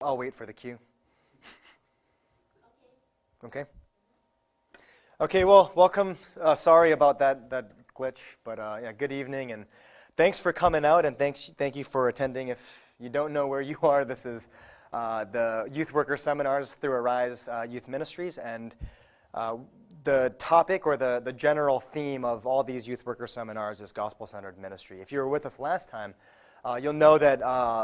I'll wait for the cue. Okay. Okay, well, welcome. Sorry about that glitch, but yeah, good evening, and thanks for coming out, and thank you for attending. If you don't know where you are, this is the Youth Worker Seminars through Arise Youth Ministries, and the topic or the general theme of all these Youth Worker Seminars is gospel-centered ministry. If you were with us last time, you'll know that,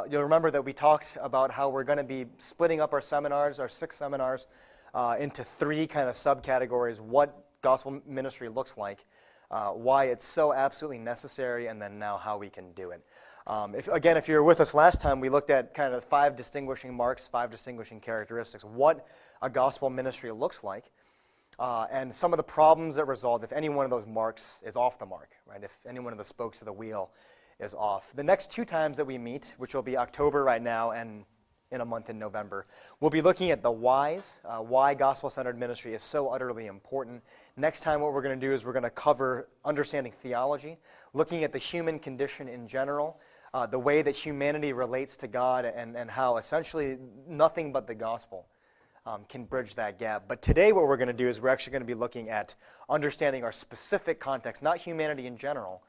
you'll remember that we talked about how we're going to be splitting up our seminars, our 6 seminars, into 3 kind of subcategories: what gospel ministry looks like, why it's so absolutely necessary, and then now how we can do it. If you were with us last time, we looked at kind of 5 distinguishing marks, 5 distinguishing characteristics, what a gospel ministry looks like, and some of the problems that result if any one of those marks is off the mark, right? If any one of the spokes of the wheel is off. The next 2 times that we meet, which will be October right now and in a month in November, we'll be looking at the whys, why gospel-centered ministry is so utterly important. Next time what we're going to do is we're going to cover understanding theology, looking at the human condition in general, the way that humanity relates to God, and how essentially nothing but the gospel can bridge that gap. But today what we're going to do is we're actually going to be looking at understanding our specific context, not humanity in general,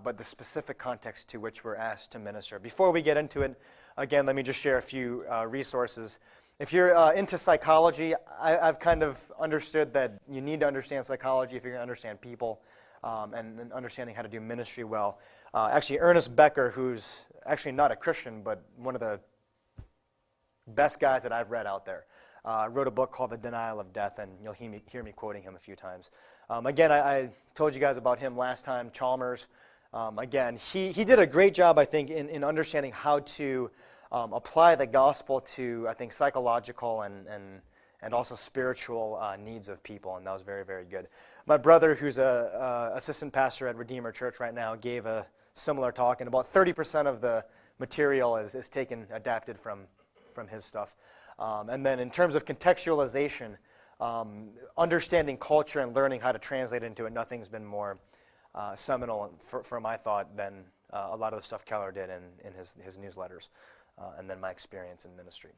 but the specific context to which we're asked to minister. Before we get into it, again, let me just share a few resources. If you're into psychology, I've kind of understood that you need to understand psychology if you're going to understand people and understanding how to do ministry well. Actually, Ernest Becker, who's actually not a Christian, but one of the best guys that I've read out there, wrote a book called The Denial of Death, and you'll hear me quoting him a few times. Again, I told you guys about him last time, Chalmers. Again, he did a great job, I think, in understanding how to apply the gospel to, I think, psychological and also spiritual needs of people, and that was very, very good. My brother, who's a assistant pastor at Redeemer Church right now, gave a similar talk, and about 30% of the material is adapted from his stuff. And then in terms of contextualization, understanding culture and learning how to translate into it, nothing's been more seminal for my thought than a lot of the stuff Keller did in his newsletters, and then my experience in ministry.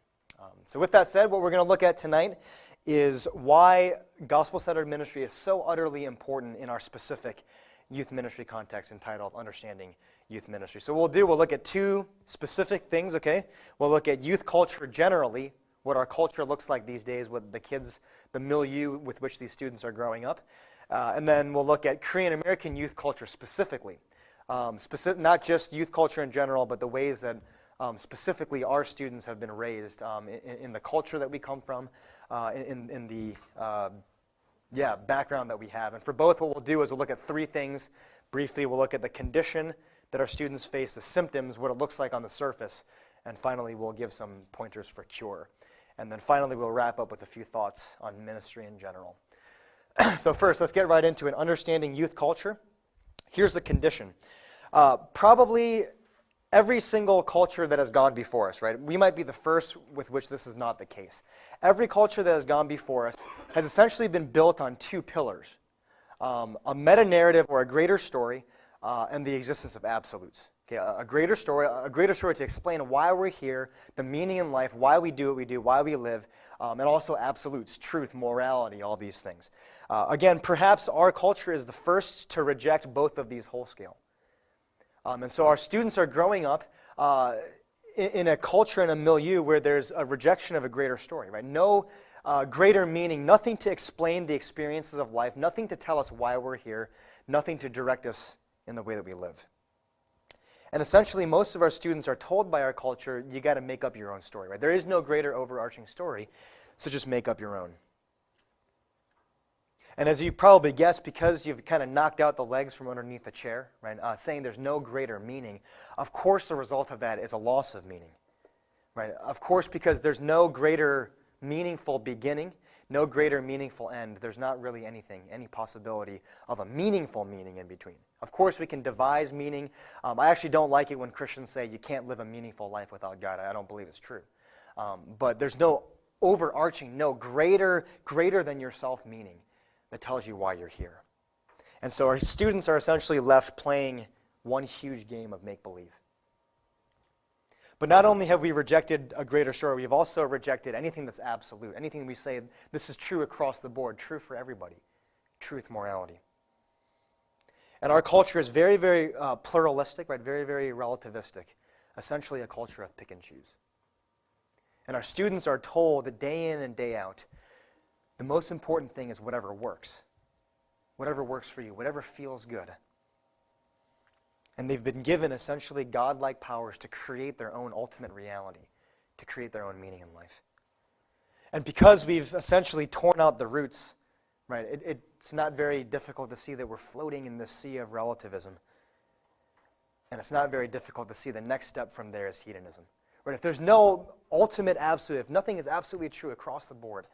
So with that said, what we're going to look at tonight is why gospel-centered ministry is so utterly important in our specific youth ministry context entitled Understanding Youth Ministry. So we'll look at 2 specific things, okay? We'll look at youth culture generally, what our culture looks like these days with the kids, the milieu with which these students are growing up. And then we'll look at Korean American youth culture specifically. Not just youth culture in general, but the ways that specifically our students have been raised in the culture that we come from, in the background that we have. And for both, what we'll do is we'll look at 3 things. Briefly, we'll look at the condition that our students face, the symptoms, what it looks like on the surface, and finally, we'll give some pointers for cure. And then finally, we'll wrap up with a few thoughts on ministry in general. So first, let's get right into it. Understanding youth culture. Here's the condition. Probably every single culture that has gone before us, right? We might be the first with which this is not the case. Every culture that has gone before us has essentially been built on 2 pillars. A meta-narrative or a greater story, and the existence of absolutes. Okay, a greater story to explain why we're here, the meaning in life, why we do what we do, why we live, and also absolutes, truth, morality, all these things. Again, perhaps our culture is the first to reject both of these whole scale. And so our students are growing up in a culture and a milieu where there's a rejection of a greater story, right? No greater meaning, nothing to explain the experiences of life, nothing to tell us why we're here, nothing to direct us in the way that we live. And essentially, most of our students are told by our culture, you got to make up your own story, right? There is no greater overarching story, so just make up your own. And as you probably guessed, because you've kind of knocked out the legs from underneath the chair, right, saying there's no greater meaning, of course the result of that is a loss of meaning, right? Of course, because there's no greater meaningful beginning, no greater meaningful end, there's not really any possibility of a meaningful meaning in between. Of course, we can devise meaning. I actually don't like it when Christians say you can't live a meaningful life without God. I don't believe it's true. But there's no overarching, no greater than yourself meaning that tells you why you're here. And so our students are essentially left playing one huge game of make-believe. But not only have we rejected a greater story, we've also rejected anything that's absolute, anything we say, this is true across the board, true for everybody, truth, morality. And our culture is very, very pluralistic, right? Very, very relativistic, essentially a culture of pick and choose. And our students are told that day in and day out, the most important thing is whatever works for you, whatever feels good. And they've been given essentially godlike powers to create their own ultimate reality, to create their own meaning in life. And because we've essentially torn out the roots, right, it's not very difficult to see that we're floating in this sea of relativism. And it's not very difficult to see the next step from there is hedonism. Right? If there's no ultimate absolute, if nothing is absolutely true across the board,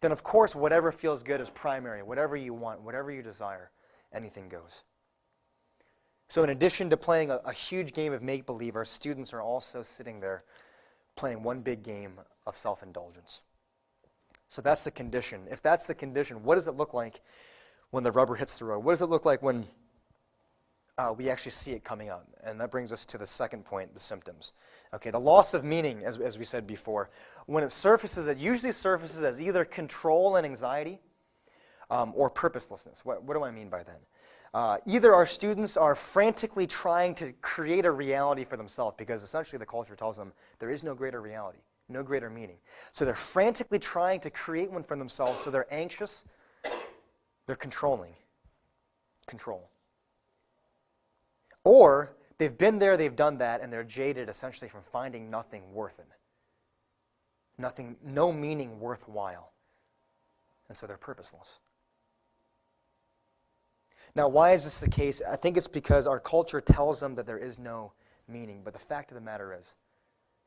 then of course whatever feels good is primary. Whatever you want, whatever you desire, anything goes. So in addition to playing a huge game of make-believe, our students are also sitting there playing one big game of self-indulgence. So that's the condition. If that's the condition, what does it look like when the rubber hits the road? What does it look like when we actually see it coming out? And that brings us to the second point, the symptoms. Okay, the loss of meaning, as we said before, when it surfaces, it usually surfaces as either control and anxiety or purposelessness. What do I mean by that? Either our students are frantically trying to create a reality for themselves because essentially the culture tells them there is no greater reality, no greater meaning. So they're frantically trying to create one for themselves, so they're anxious, they're controlling. Control. Or they've been there, they've done that, and they're jaded essentially from finding nothing worth it. Nothing, no meaning worthwhile. And so they're purposeless. Now, why is this the case? I think it's because our culture tells them that there is no meaning. But the fact of the matter is,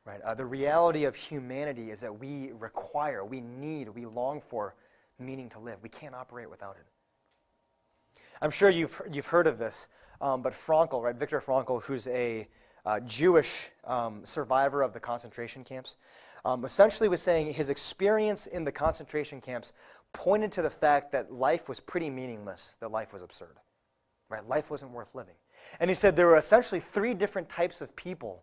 right, the reality of humanity is that we require, we need, we long for meaning to live. We can't operate without it. I'm sure you've heard of this, but Frankl, right, Viktor Frankl, who's a Jewish survivor of the concentration camps, essentially was saying his experience in the concentration camps pointed to the fact that life was pretty meaningless, that life was absurd. Right? Life wasn't worth living. And he said there were essentially three different types of people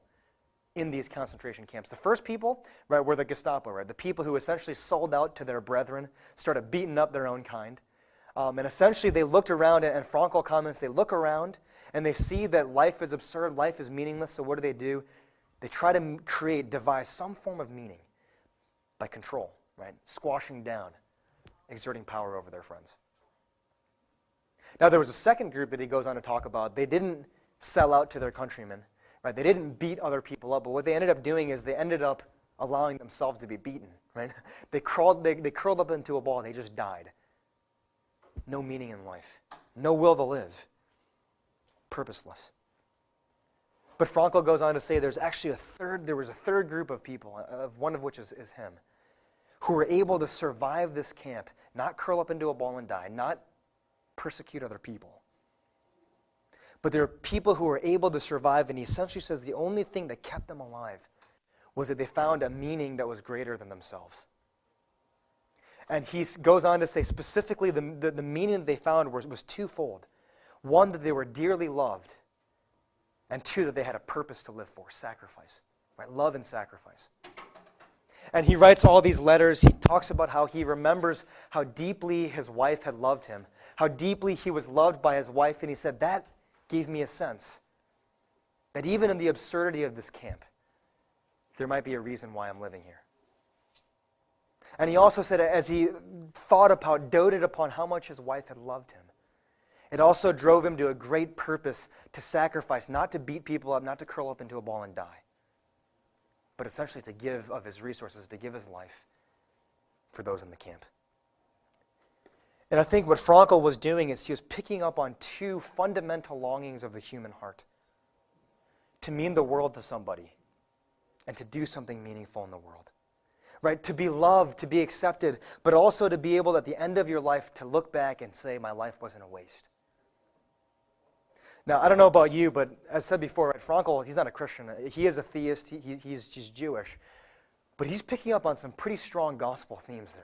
in these concentration camps. The first people, right, were the Gestapo, right? The people who essentially sold out to their brethren, started beating up their own kind. And essentially they looked around, and Frankl comments, they look around and they see that life is absurd, life is meaningless, so what do? They try to devise some form of meaning by control, right? Squashing down, exerting power over their friends. Now, there was a second group that he goes on to talk about. They didn't sell out to their countrymen, right? They didn't beat other people up, but what they ended up doing is they ended up allowing themselves to be beaten, right? They curled up into a ball and they just died. No meaning in life. No will to live. Purposeless. But Frankl goes on to say there was a third group of people, of one of which is him, who were able to survive this camp, not curl up into a ball and die, not persecute other people. But there are people who were able to survive, and he essentially says the only thing that kept them alive was that they found a meaning that was greater than themselves. And he goes on to say specifically the meaning that they found was twofold. One, that they were dearly loved, and two, that they had a purpose to live for, sacrifice. Right? Love and sacrifice. And he writes all these letters. He talks about how he remembers how deeply his wife had loved him, how deeply he was loved by his wife, and he said, that gave me a sense that even in the absurdity of this camp, there might be a reason why I'm living here. And he also said, as he doted upon how much his wife had loved him, it also drove him to a great purpose to sacrifice, not to beat people up, not to curl up into a ball and die, but essentially to give of his resources, to give his life for those in the camp. And I think what Frankl was doing is he was picking up on two fundamental longings of the human heart: to mean the world to somebody and to do something meaningful in the world. Right? To be loved, to be accepted, but also to be able at the end of your life to look back and say, my life wasn't a waste. Now, I don't know about you, but as said before, right, Frankl, he's not a Christian. He is a theist. He's Jewish. But he's picking up on some pretty strong gospel themes there.